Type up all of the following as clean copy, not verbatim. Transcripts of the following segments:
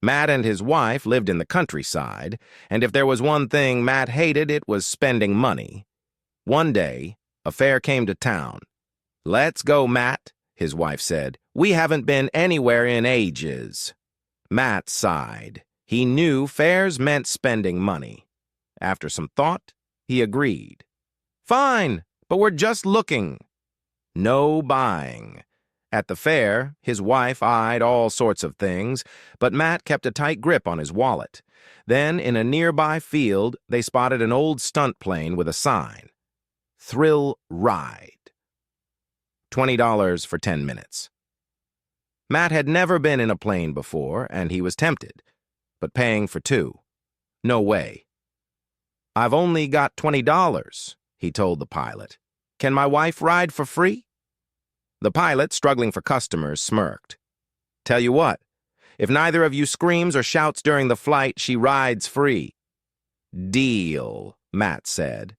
Matt and his wife lived in the countryside, and if there was one thing Matt hated, it was spending money. One day, a fare came to town. "Let's go, Matt," his wife said. "We haven't been anywhere in ages." Matt sighed. He knew fairs meant spending money. After some thought, he agreed. "Fine, but we're just looking." No buying. At the fair, his wife eyed all sorts of things, but Matt kept a tight grip on his wallet. Then, in a nearby field, they spotted an old stunt plane with a sign. "Thrill Ride. $20 for 10 minutes. Matt had never been in a plane before, and he was tempted. But paying for two? No way. "I've only got $20, he told the pilot. "Can my wife ride for free?" The pilot, struggling for customers, smirked. "Tell you what, if neither of you screams or shouts during the flight, she rides free." "Deal," Matt said.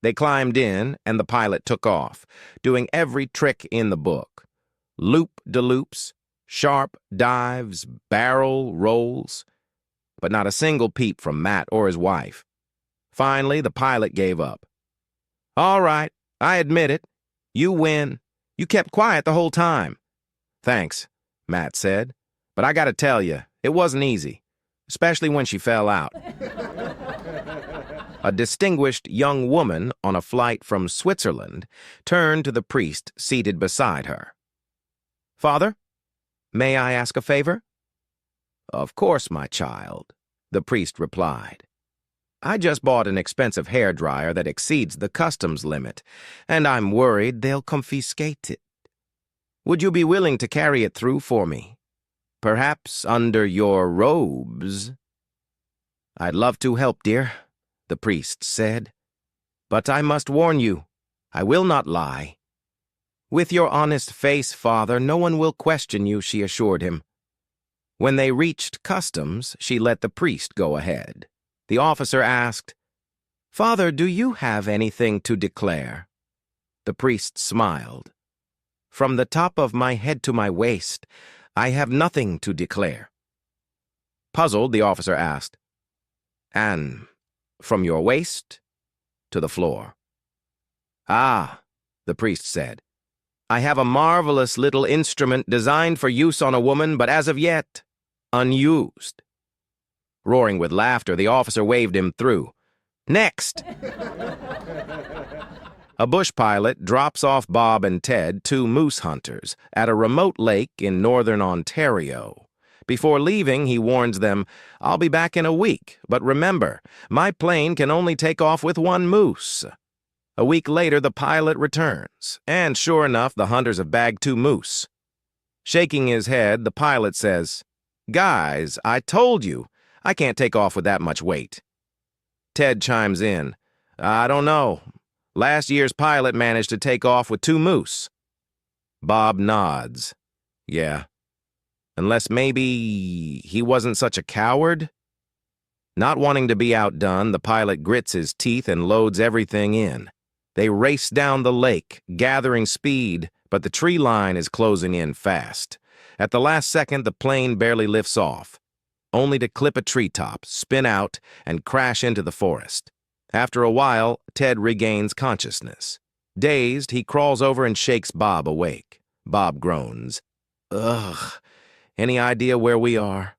They climbed in, and the pilot took off, doing every trick in the book. Loop-de-loops, sharp dives, barrel rolls. But not a single peep from Matt or his wife. Finally, the pilot gave up. "All right, I admit it. You win. You kept quiet the whole time." "Thanks," Matt said. "But I gotta tell you, it wasn't easy, especially when she fell out." A distinguished young woman on a flight from Switzerland turned to the priest seated beside her. "Father, may I ask a favor?" "Of course, my child," the priest replied. "I just bought an expensive hairdryer that exceeds the customs limit, and I'm worried they'll confiscate it. Would you be willing to carry it through for me? Perhaps under your robes?" "I'd love to help, dear," the priest said. "But I must warn you, I will not lie." "With your honest face, Father, no one will question you," she assured him. When they reached customs, she let the priest go ahead. The officer asked, "Father, do you have anything to declare?" The priest smiled. "From the top of my head to my waist, I have nothing to declare." Puzzled, the officer asked, "And from your waist to the floor?" "Ah," the priest said, "I have a marvelous little instrument designed for use on a woman, but as of yet, unused." Roaring with laughter, the officer waved him through. "Next!" A bush pilot drops off Bob and Ted, two moose hunters, at a remote lake in northern Ontario. Before leaving, he warns them, "I'll be back in a week, but remember, my plane can only take off with one moose." A week later, the pilot returns, and sure enough, the hunters have bagged two moose. Shaking his head, the pilot says, "Guys, I told you, I can't take off with that much weight." Ted chimes in, "I don't know. Last year's pilot managed to take off with two moose." Bob nods. "Yeah. Unless maybe he wasn't such a coward?" Not wanting to be outdone, the pilot grits his teeth and loads everything in. They race down the lake, gathering speed, but the tree line is closing in fast. At the last second, the plane barely lifts off, only to clip a treetop, spin out, and crash into the forest. After a while, Ted regains consciousness. Dazed, he crawls over and shakes Bob awake. Bob groans. "Ugh, any idea where we are?"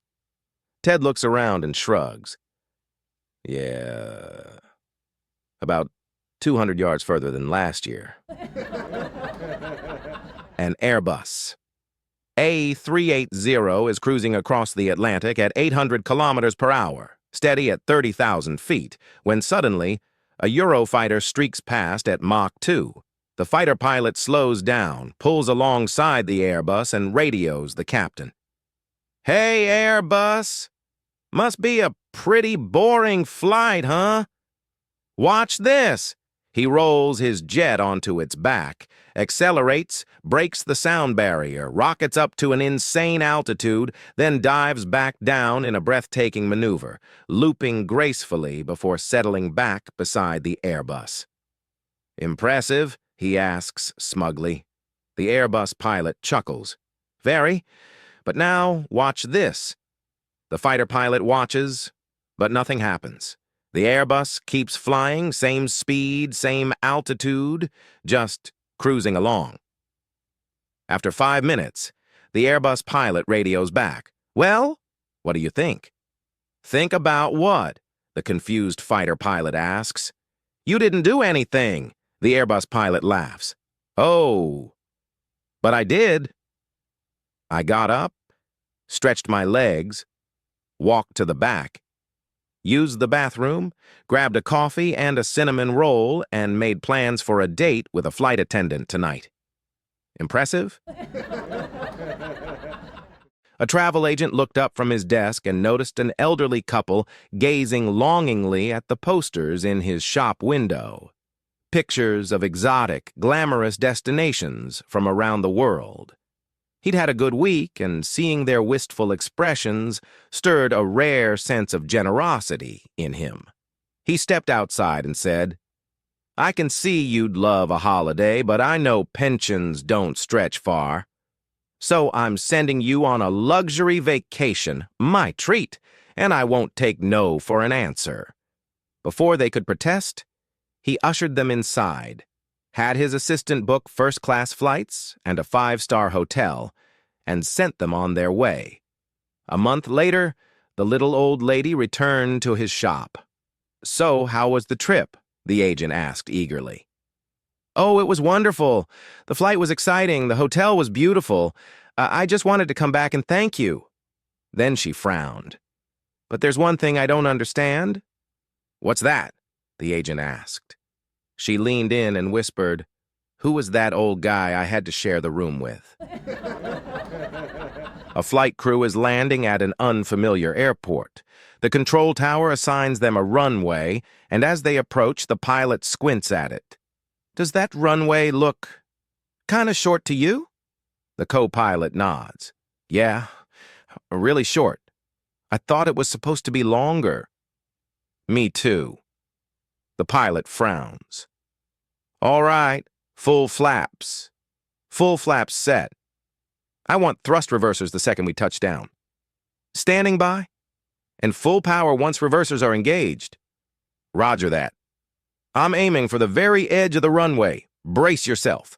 Ted looks around and shrugs. "Yeah, about 200 yards further than last year." An Airbus. A380 is cruising across the Atlantic at 800 kilometers per hour, steady at 30,000 feet, when suddenly a Eurofighter streaks past at Mach 2. The fighter pilot slows down, pulls alongside the Airbus, and radios the captain. "Hey, Airbus! Must be a pretty boring flight, huh? Watch this!" He rolls his jet onto its back, accelerates, breaks the sound barrier, rockets up to an insane altitude, then dives back down in a breathtaking maneuver, looping gracefully before settling back beside the Airbus. "Impressive?" he asks smugly. The Airbus pilot chuckles. "Very, but now watch this." The fighter pilot watches, but nothing happens. The Airbus keeps flying, same speed, same altitude, just cruising along. After 5 minutes, the Airbus pilot radios back. "Well, what do you think?" "Think about what?" the confused fighter pilot asks. "You didn't do anything," the Airbus pilot laughs. "Oh, but I did. I got up, stretched my legs, walked to the back, used the bathroom, grabbed a coffee and a cinnamon roll, and made plans for a date with a flight attendant tonight. Impressive?" A travel agent looked up from his desk and noticed an elderly couple gazing longingly at the posters in his shop window. Pictures of exotic, glamorous destinations from around the world. He'd had a good week, and seeing their wistful expressions stirred a rare sense of generosity in him. He stepped outside and said, "I can see you'd love a holiday, but I know pensions don't stretch far. So I'm sending you on a luxury vacation, my treat, and I won't take no for an answer." Before they could protest, he ushered them inside, had his assistant book first-class flights and a 5-star hotel, and sent them on their way. A month later, the little old lady returned to his shop. "So, how was the trip?" the agent asked eagerly. "Oh, it was wonderful. The flight was exciting. The hotel was beautiful. I just wanted to come back and thank you." Then she frowned. "But there's one thing I don't understand." "What's that?" the agent asked. She leaned in and whispered, "Who was that old guy I had to share the room with?" A flight crew is landing at an unfamiliar airport. The control tower assigns them a runway, and as they approach, the pilot squints at it. "Does that runway look kind of short to you?" The co-pilot nods. "Yeah, really short. I thought it was supposed to be longer." "Me too." The pilot frowns. "All right, full flaps." "Full flaps set. I want thrust reversers the second we touch down." "Standing by?" "And full power once reversers are engaged." "Roger that." "I'm aiming for the very edge of the runway. Brace yourself."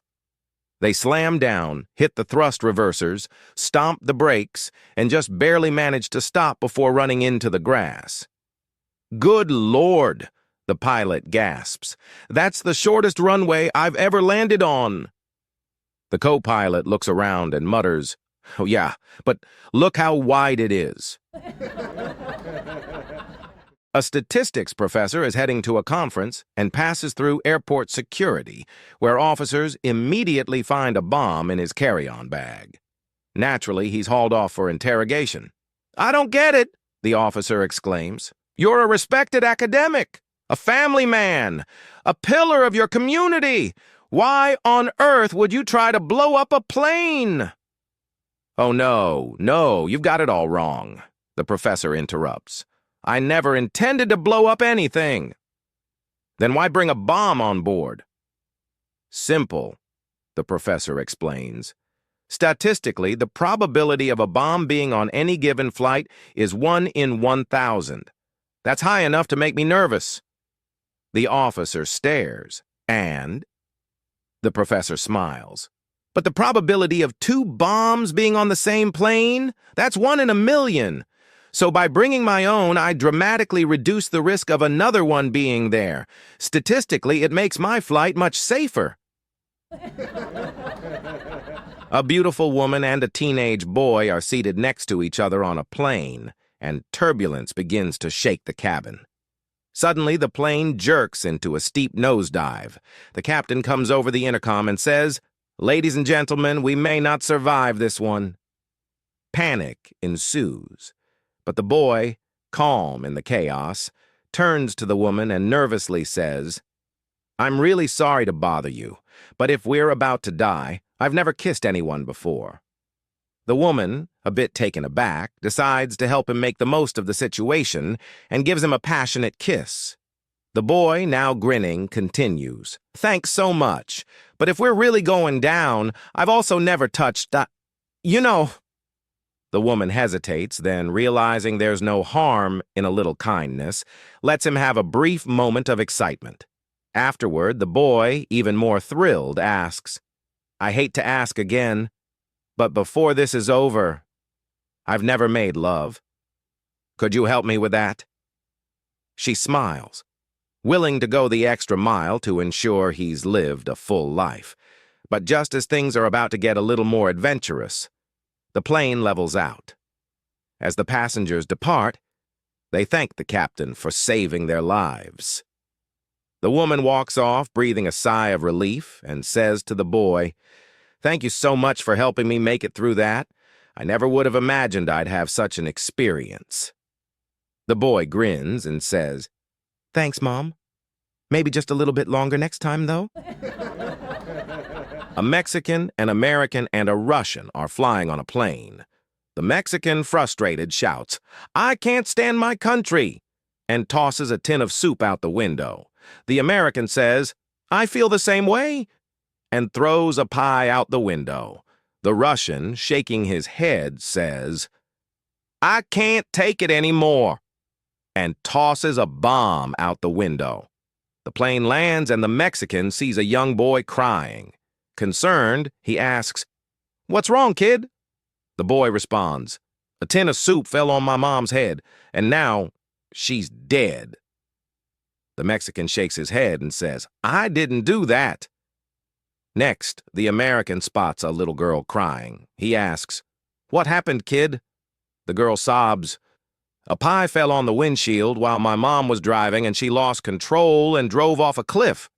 They slammed down, hit the thrust reversers, stomped the brakes, and just barely managed to stop before running into the grass. "Good Lord," the pilot gasps. "That's the shortest runway I've ever landed on." The co-pilot looks around and mutters, "Oh yeah, but look how wide it is." A statistics professor is heading to a conference and passes through airport security, where officers immediately find a bomb in his carry-on bag. Naturally, he's hauled off for interrogation. "I don't get it," the officer exclaims. "You're a respected academic, a family man, a pillar of your community. Why on earth would you try to blow up a plane?" "Oh, no, you've got it all wrong," the professor interrupts. "I never intended to blow up anything." "Then why bring a bomb on board?" "Simple," the professor explains. "Statistically, the probability of a bomb being on any given flight is 1 in 1,000. That's high enough to make me nervous." The officer stares, and the professor smiles. "But the probability of 2 bombs being on the same plane? That's 1 in a million. So by bringing my own, I dramatically reduce the risk of another one being there. Statistically, it makes my flight much safer." A beautiful woman and a teenage boy are seated next to each other on a plane, and turbulence begins to shake the cabin. Suddenly, the plane jerks into a steep nosedive. The captain comes over the intercom and says, "Ladies and gentlemen, we may not survive this one." Panic ensues. But the boy, calm in the chaos, turns to the woman and nervously says, "I'm really sorry to bother you, but if we're about to die, I've never kissed anyone before." The woman, a bit taken aback, decides to help him make the most of the situation and gives him a passionate kiss. The boy, now grinning, continues, "Thanks so much, but if we're really going down, I've also never touched you know." The woman hesitates, then, realizing there's no harm in a little kindness, lets him have a brief moment of excitement. Afterward, the boy, even more thrilled, asks, "I hate to ask again, but before this is over, I've never made love. Could you help me with that?" She smiles, willing to go the extra mile to ensure he's lived a full life. But just as things are about to get a little more adventurous, the plane levels out. As the passengers depart, they thank the captain for saving their lives. The woman walks off, breathing a sigh of relief, and says to the boy, "Thank you so much for helping me make it through that. I never would have imagined I'd have such an experience." The boy grins and says, "Thanks, Mom. Maybe just a little bit longer next time, though." A Mexican, an American, and a Russian are flying on a plane. The Mexican, frustrated, shouts, "I can't stand my country," and tosses a tin of soup out the window. The American says, "I feel the same way," and throws a pie out the window. The Russian, shaking his head, says, "I can't take it anymore," and tosses a bomb out the window. The plane lands and the Mexican sees a young boy crying. Concerned, he asks, "What's wrong, kid?" The boy responds, "A tin of soup fell on my mom's head, and now she's dead." The Mexican shakes his head and says, "I didn't do that." Next, the American spots a little girl crying. He asks, "What happened, kid?" The girl sobs, "A pie fell on the windshield while my mom was driving and she lost control and drove off a cliff."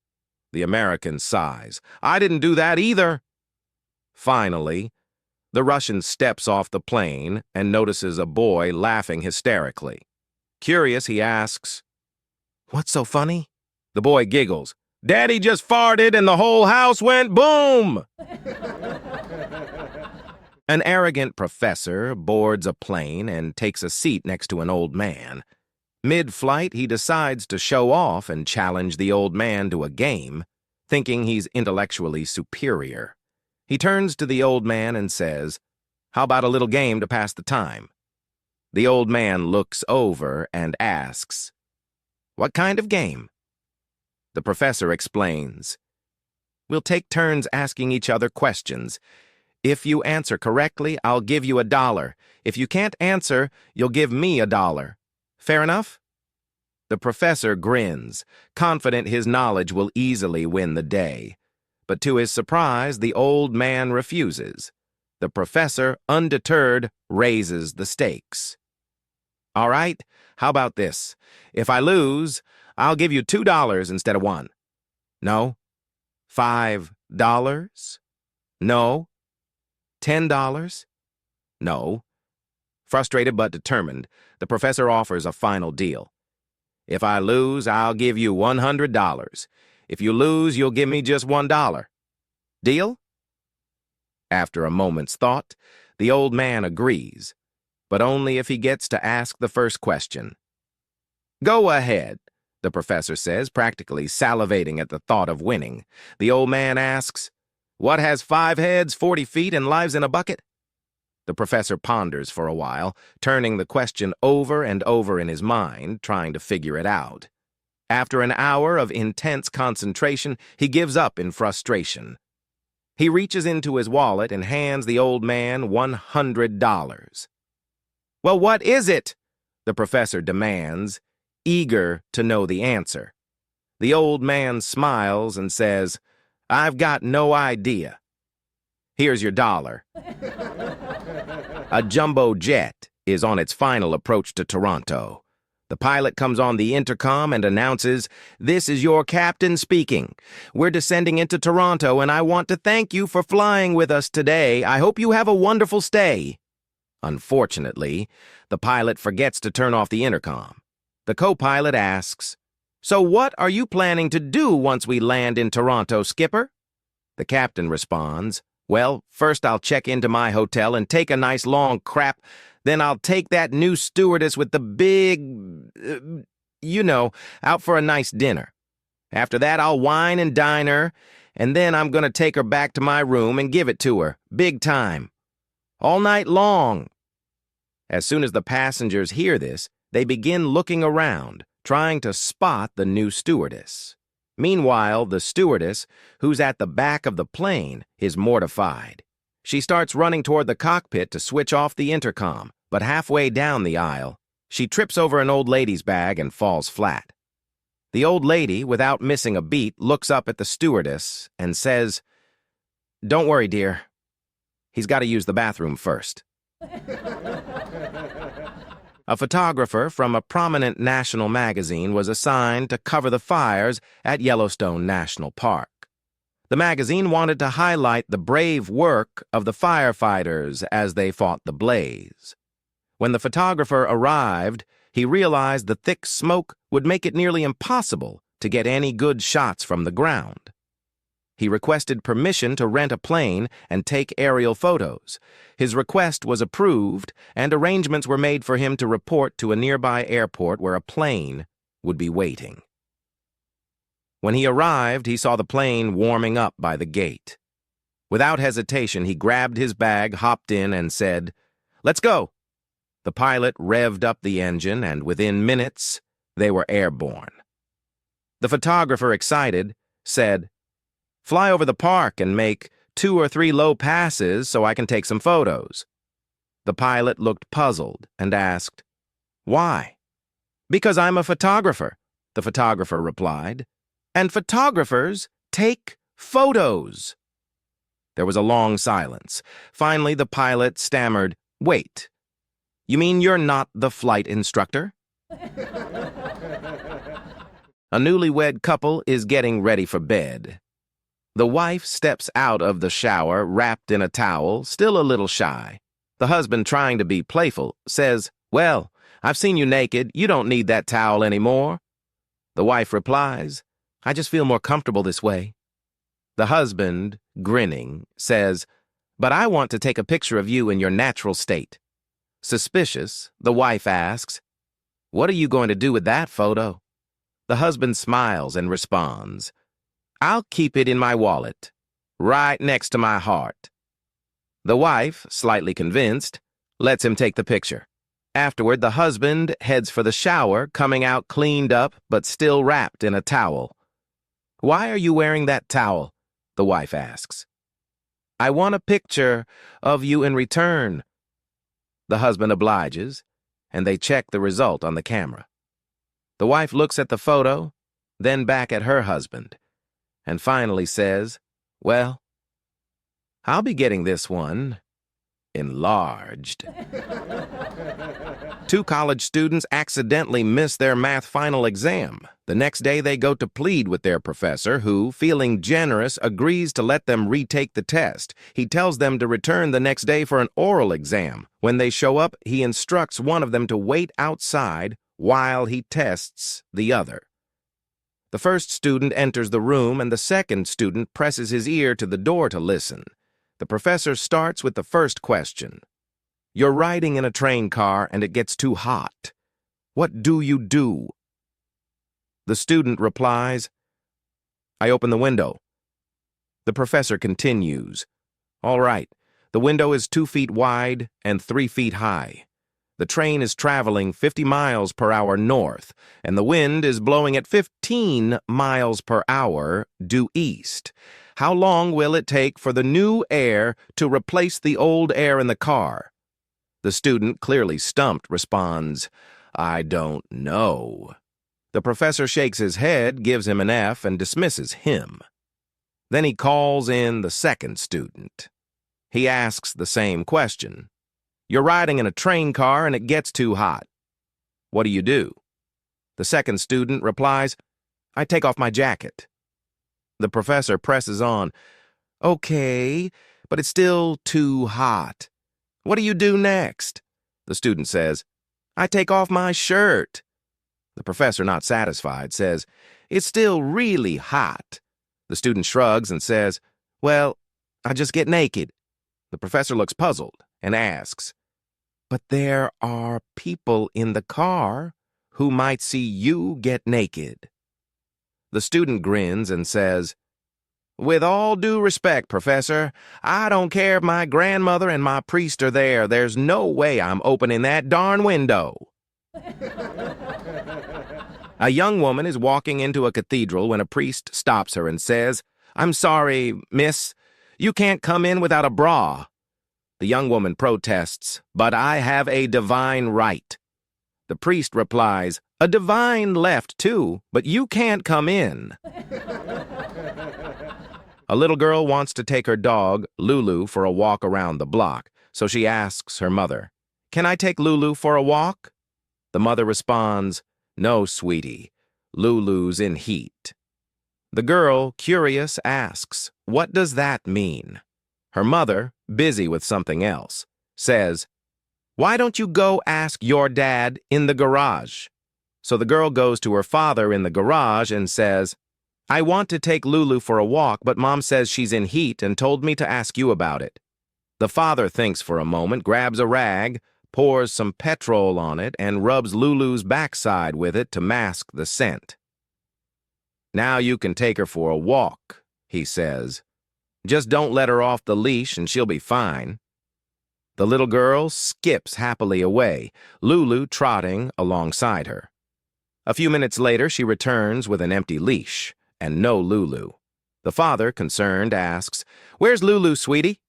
The American sighs, "I didn't do that either." Finally, the Russian steps off the plane and notices a boy laughing hysterically. Curious, he asks, "What's so funny?" The boy giggles, "Daddy just farted and the whole house went boom!" An arrogant professor boards a plane and takes a seat next to an old man. Mid-flight, he decides to show off and challenge the old man to a game, thinking he's intellectually superior. He turns to the old man and says, "How about a little game to pass the time?" The old man looks over and asks, "What kind of game?" The professor explains, "We'll take turns asking each other questions. If you answer correctly, I'll give you $1. If you can't answer, you'll give me $1. Fair enough?" The professor grins, confident his knowledge will easily win the day. But to his surprise, the old man refuses. The professor, undeterred, raises the stakes. "All right, how about this? If I lose, I'll give you $2 instead of $1. No? $5? No? $10? No." Frustrated but determined, the professor offers a final deal. "If I lose, I'll give you $100. If you lose, you'll give me just $1. Deal?" After a moment's thought, the old man agrees, but only if he gets to ask the first question. "Go ahead," the professor says, practically salivating at the thought of winning. The old man asks, "What has 5 heads, 40 feet, and lives in a bucket?" The professor ponders for a while, turning the question over and over in his mind, trying to figure it out. After an hour of intense concentration, he gives up in frustration. He reaches into his wallet and hands the old man $100. "Well, what is it?" the professor demands, eager to know the answer. The old man smiles and says, "I've got no idea. Here's your $1. A jumbo jet is on its final approach to Toronto. The pilot comes on the intercom and announces, "This is your captain speaking. We're descending into Toronto, and I want to thank you for flying with us today. I hope you have a wonderful stay." Unfortunately, the pilot forgets to turn off the intercom. The co-pilot asks, "So what are you planning to do once we land in Toronto, Skipper?" The captain responds, "Well, first I'll check into my hotel and take a nice long crap. Then I'll take that new stewardess with the big, out for a nice dinner. After that, I'll wine and dine her, and then I'm going to take her back to my room and give it to her, big time. All night long. As soon as the passengers hear this, they begin looking around, trying to spot the new stewardess. Meanwhile, the stewardess, who's at the back of the plane, is mortified. She starts running toward the cockpit to switch off the intercom, but halfway down the aisle, she trips over an old lady's bag and falls flat. The old lady, without missing a beat, looks up at the stewardess and says, "Don't worry, dear. He's got to use the bathroom first." A photographer from a prominent national magazine was assigned to cover the fires at Yellowstone National Park. The magazine wanted to highlight the brave work of the firefighters as they fought the blaze. When the photographer arrived, he realized the thick smoke would make it nearly impossible to get any good shots from the ground. He requested permission to rent a plane and take aerial photos. His request was approved, and arrangements were made for him to report to a nearby airport where a plane would be waiting. When he arrived, he saw the plane warming up by the gate. Without hesitation, he grabbed his bag, hopped in, and said, "Let's go." The pilot revved up the engine, and within minutes, they were airborne. The photographer, excited, said, "Fly over the park and make 2 or 3 low passes so I can take some photos." The pilot looked puzzled and asked, "Why?" "Because I'm a photographer," the photographer replied, "and photographers take photos." There was a long silence. Finally, the pilot stammered, "Wait, you mean you're not the flight instructor?" A newlywed couple is getting ready for bed. The wife steps out of the shower wrapped in a towel, still a little shy. The husband, trying to be playful, says, "Well, I've seen you naked. You don't need that towel anymore." The wife replies, "I just feel more comfortable this way." The husband, grinning, says, "But I want to take a picture of you in your natural state." Suspicious, the wife asks, "What are you going to do with that photo?" The husband smiles and responds, "I'll keep it in my wallet, right next to my heart." The wife, slightly convinced, lets him take the picture. Afterward, the husband heads for the shower, coming out cleaned up but still wrapped in a towel. "Why are you wearing that towel?" the wife asks. "I want a picture of you in return." The husband obliges, and they check the result on the camera. The wife looks at the photo, then back at her husband, and finally says, "Well, I'll be getting this one enlarged." 2 college students accidentally miss their math final exam. The next day they go to plead with their professor, who, feeling generous, agrees to let them retake the test. He tells them to return the next day for an oral exam. When they show up, he instructs one of them to wait outside while he tests the other. The first student enters the room, and the second student presses his ear to the door to listen. The professor starts with the first question. "You're riding in a train car and it gets too hot. What do you do?" The student replies, "I open the window." The professor continues, "All right, the window is 2 feet wide and 3 feet high. The train is traveling 50 miles per hour north, and the wind is blowing at 15 miles per hour due east. How long will it take for the new air to replace the old air in the car?" The student, clearly stumped, responds, "I don't know." The professor shakes his head, gives him an F, and dismisses him. Then he calls in the second student. He asks the same question. "You're riding in a train car and it gets too hot. What do you do?" The second student replies, "I take off my jacket." The professor presses on, "Okay, but it's still too hot. What do you do next?" The student says, "I take off my shirt." The professor, not satisfied, says, "It's still really hot." The student shrugs and says, "Well, I just get naked." The professor looks puzzled and asks, "But there are people in the car who might see you get naked." The student grins and says, With all due respect, Professor, I don't care if my grandmother and my priest are there. There's no way I'm opening that darn window. A young woman is walking into a cathedral when a priest stops her and says, "I'm sorry, miss, you can't come in without a bra." The young woman protests, "But I have a divine right." The priest replies, "A divine left, too, but you can't come in." A little girl wants to take her dog, Lulu, for a walk around the block, so she asks her mother, "Can I take Lulu for a walk?" The mother responds, "No, sweetie, Lulu's in heat." The girl, curious, asks, "What does that mean?" Her mother, busy with something else, says, "Why don't you go ask your dad in the garage?" So the girl goes to her father in the garage and says, "I want to take Lulu for a walk, but Mom says she's in heat and told me to ask you about it." The father thinks for a moment, grabs a rag, pours some petrol on it, and rubs Lulu's backside with it to mask the scent. "Now you can take her for a walk," he says. "Just don't let her off the leash and she'll be fine." The little girl skips happily away, Lulu trotting alongside her. A few minutes later, she returns with an empty leash and no Lulu. The father, concerned, asks, "Where's Lulu, sweetie?"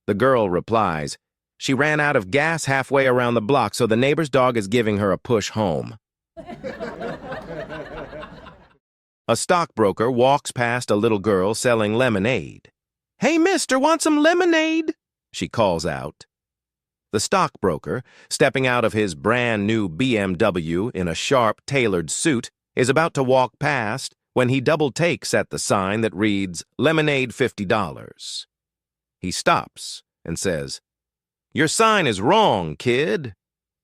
The girl replies, "She ran out of gas halfway around the block, so the neighbor's dog is giving her a push home." A stockbroker walks past a little girl selling lemonade. "Hey, mister, want some lemonade?" she calls out. The stockbroker, stepping out of his brand-new BMW in a sharp, tailored suit, is about to walk past when he double-takes at the sign that reads, "Lemonade $50. He stops and says, "Your sign is wrong, kid.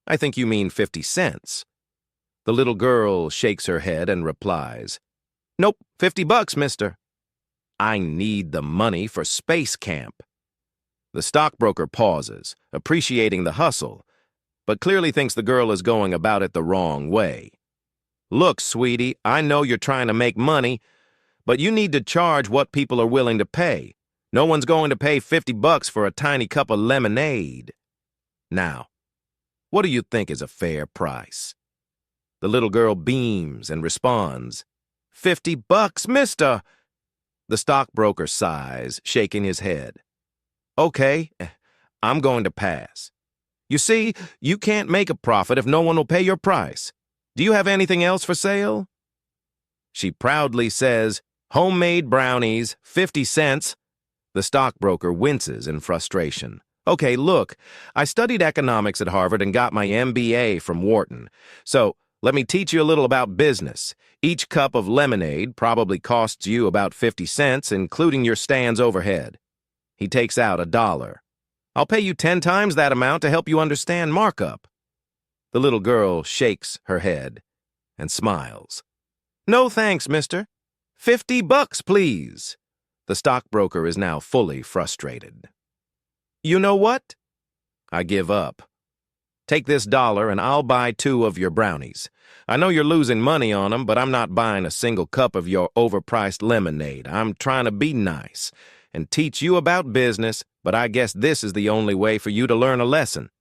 I think you mean 50 cents. The little girl shakes her head and replies, "Nope, $50, mister. I need the money for space camp." The stockbroker pauses, appreciating the hustle, but clearly thinks the girl is going about it the wrong way. "Look, sweetie, I know you're trying to make money, but you need to charge what people are willing to pay. No one's going to pay $50 for a tiny cup of lemonade. Now, what do you think is a fair price?" The little girl beams and responds, $50, mister." The stockbroker sighs, shaking his head. "Okay, I'm going to pass. You see, you can't make a profit if no one will pay your price. Do you have anything else for sale?" She proudly says, "Homemade brownies, 50 cents. The stockbroker winces in frustration. "Okay, look, I studied economics at Harvard and got my MBA from Wharton. So let me teach you a little about business. Each cup of lemonade probably costs you about 50 cents, including your stand's overhead." He takes out $1. "I'll pay you 10 times that amount to help you understand markup." The little girl shakes her head and smiles. "No thanks, mister. $50, please." The stockbroker is now fully frustrated. "You know what? I give up. Take this $1 and I'll buy 2 of your brownies. I know you're losing money on them, but I'm not buying a single cup of your overpriced lemonade. I'm trying to be nice and teach you about business, but I guess this is the only way for you to learn a lesson."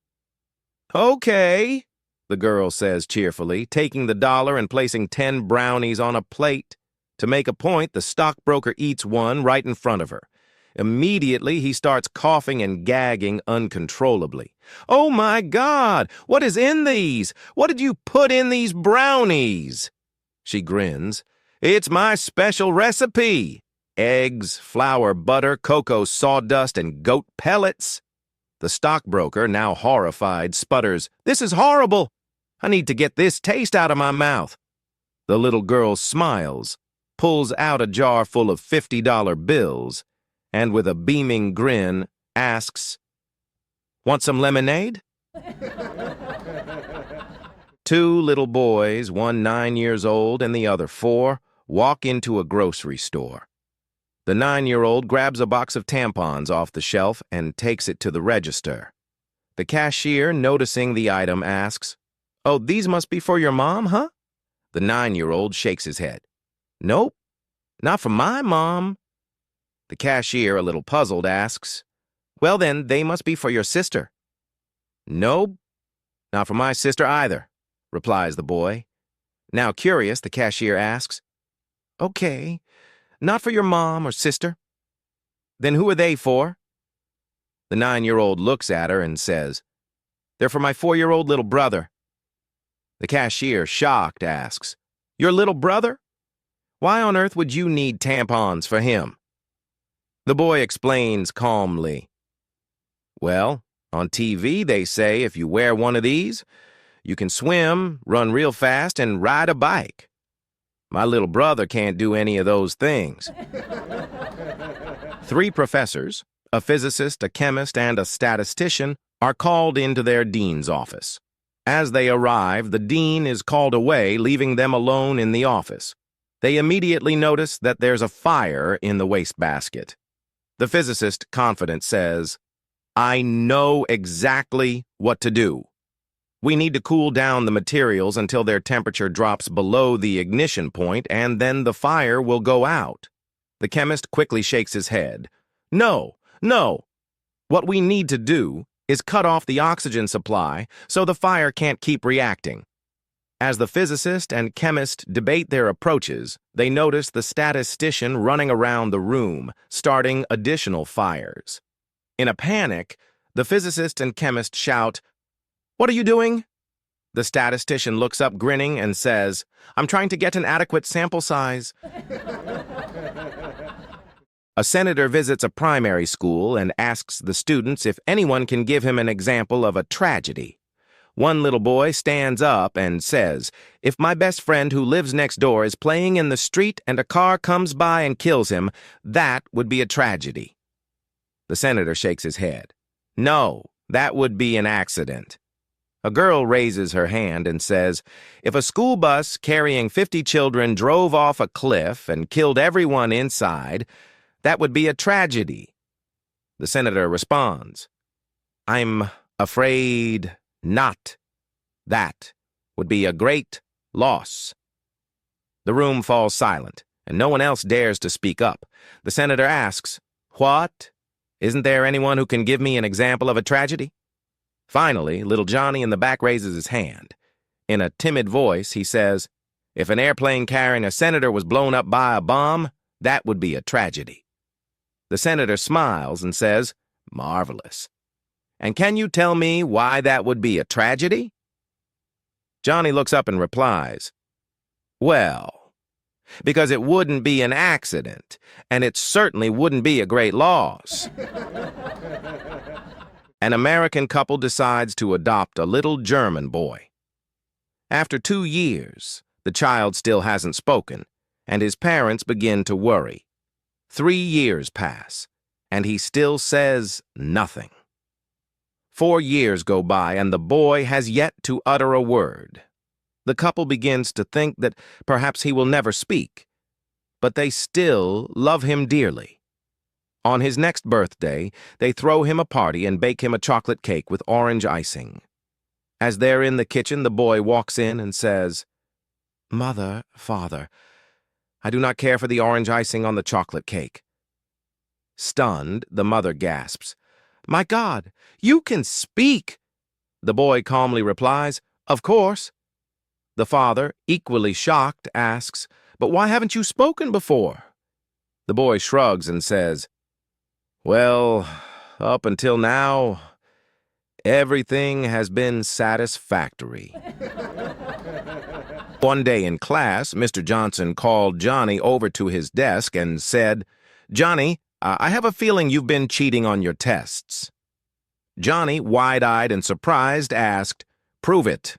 "Okay," the girl says cheerfully, taking the $1 and placing 10 brownies on a plate. To make a point, the stockbroker eats one right in front of her. Immediately, he starts coughing and gagging uncontrollably. "Oh my God! What is in these? What did you put in these brownies?" She grins. "It's my special recipe. Eggs, flour, butter, cocoa sawdust, and goat pellets." The stockbroker, now horrified, sputters, "This is horrible. I need to get this taste out of my mouth." The little girl smiles, pulls out a jar full of $50 bills, and with a beaming grin, asks, "Want some lemonade?" 2 little boys, one 9 years old and the other 4, walk into a grocery store. The 9-year-old grabs a box of tampons off the shelf and takes it to the register. The cashier, noticing the item, asks, "Oh, these must be for your mom, huh?" The 9-year-old shakes his head. "Nope, not for my mom." The cashier, a little puzzled, asks, "Well then, they must be for your sister." "Nope, not for my sister either," replies the boy. Now curious, the cashier asks, "Okay, not for your mom or sister? Then who are they for?" The 9-year-old looks at her and says, "They're for my 4-year-old little brother." The cashier, shocked, asks, "Your little brother? Why on earth would you need tampons for him?" The boy explains calmly, "Well, on TV they say if you wear one of these, you can swim, run real fast, and ride a bike. My little brother can't do any of those things." 3 professors, a physicist, a chemist, and a statistician, are called into their dean's office. As they arrive, the dean is called away, leaving them alone in the office. They immediately notice that there's a fire in the wastebasket. The physicist, confident, says, "I know exactly what to do. We need to cool down the materials until their temperature drops below the ignition point, and then the fire will go out." The chemist quickly shakes his head. "No, no. What we need to do is cut off the oxygen supply so the fire can't keep reacting." As the physicist and chemist debate their approaches, they notice the statistician running around the room, starting additional fires. In a panic, the physicist and chemist shout, "What are you doing?" The statistician looks up grinning and says, "I'm trying to get an adequate sample size." A senator visits a primary school and asks the students if anyone can give him an example of a tragedy. One little boy stands up and says, "If my best friend who lives next door is playing in the street and a car comes by and kills him, that would be a tragedy." The senator shakes his head. "No, that would be an accident." A girl raises her hand and says, "If a school bus carrying 50 children drove off a cliff and killed everyone inside, that would be a tragedy." The senator responds, "I'm afraid not. That would be a great loss." The room falls silent, and no one else dares to speak up. The senator asks, "What? Isn't there anyone who can give me an example of a tragedy?" Finally, little Johnny in the back raises his hand. In a timid voice, he says, "If an airplane carrying a senator was blown up by a bomb, that would be a tragedy." The senator smiles and says, "Marvelous. And can you tell me why that would be a tragedy?" Johnny looks up and replies, "Well, because it wouldn't be an accident, and it certainly wouldn't be a great loss." An American couple decides to adopt a little German boy. After 2 years, the child still hasn't spoken, and his parents begin to worry. 3 years pass, and he still says nothing. 4 years go by, and the boy has yet to utter a word. The couple begins to think that perhaps he will never speak, but they still love him dearly. On his next birthday, they throw him a party and bake him a chocolate cake with orange icing. As they're in the kitchen, the boy walks in and says, "Mother, Father, I do not care for the orange icing on the chocolate cake." Stunned, the mother gasps, "My God, you can speak!" The boy calmly replies, "Of course." The father, equally shocked, asks, "But why haven't you spoken before?" The boy shrugs and says, "Well, up until now, everything has been satisfactory." One day in class, Mr. Johnson called Johnny over to his desk and said, "Johnny, I have a feeling you've been cheating on your tests." Johnny, wide-eyed and surprised, asked, "Prove it."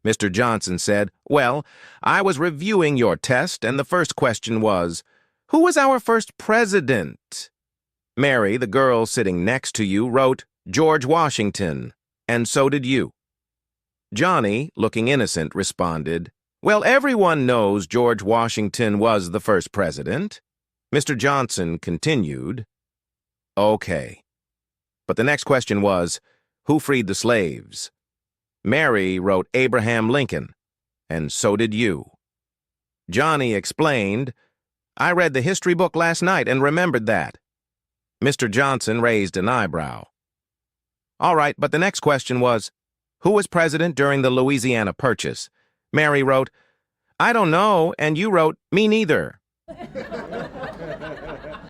Mr. Johnson said, "Well, I was reviewing your test, and the first question was, 'Who was our first president?' Mary, the girl sitting next to you, wrote, 'George Washington,' and so did you." Johnny, looking innocent, responded, "Well, everyone knows George Washington was the first president." Mr. Johnson continued, "Okay. But the next question was, who freed the slaves?" Mary wrote Abraham Lincoln, and so did you. Johnny explained, "I read the history book last night and remembered that. Mr. Johnson raised an eyebrow. All right, but the next question was, who was president during the Louisiana Purchase? Mary wrote, I don't know, and you wrote, me neither.